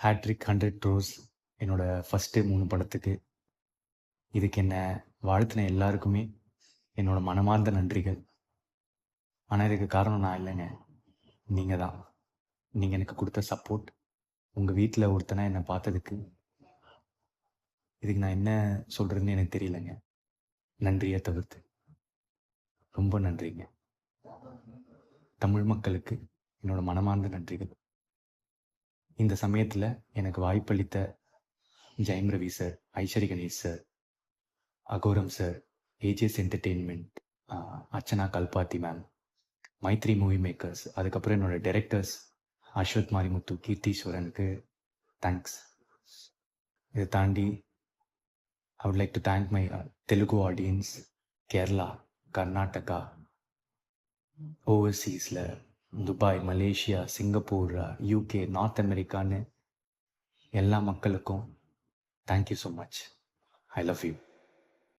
Hat-trick 100 crores என்னோட first 3 படத்துக்கு. இதுக்கு என்ன வாழ்த்தின எல்லாருக்குமே என்னோட மனமார்ந்த நன்றிகள். ஆனா இதுக்கு காரணம் நான் இல்லைங்க. நீங்க தான். நீங்க எனக்கு குடுத்த சப்போர்ட். உங்க வீட்ல ஒருத்தனா என்ன பார்த்ததுக்கு. இதுக்கு நான் என்ன சொல்றதுன்னு எனக்கு தெரியலங்க. நன்றிய தவிர்த்து. ரொம்ப நன்றிங்க. தமிழ் மக்களுக்கு என்னோட மனமார்ந்த நன்றிகள். இந்த சமயத்துல எனக்கு வாய்ப்பளித்த Jayam Ravi sir, Ishari Ganesh sir, Aghoram sir, AGS entertainment, Archana Kalpathi ma'am, Mythri movie makers, அதுக்கப்புறம் என்னோட டைரக்டர்ஸ் அஸ்வத் மாரிமுத்து, கீர்த்தீஸ்வரனுக்கு தேங்க்ஸ். இதை தாண்டி I would like to thank my Telugu audience, Kerala, Karnataka, overseasல Dubai, Malaysia, Singapore, UK, north அமெரிக்கான்னு எல்லா மக்களுக்கும் thank you so much. I love you.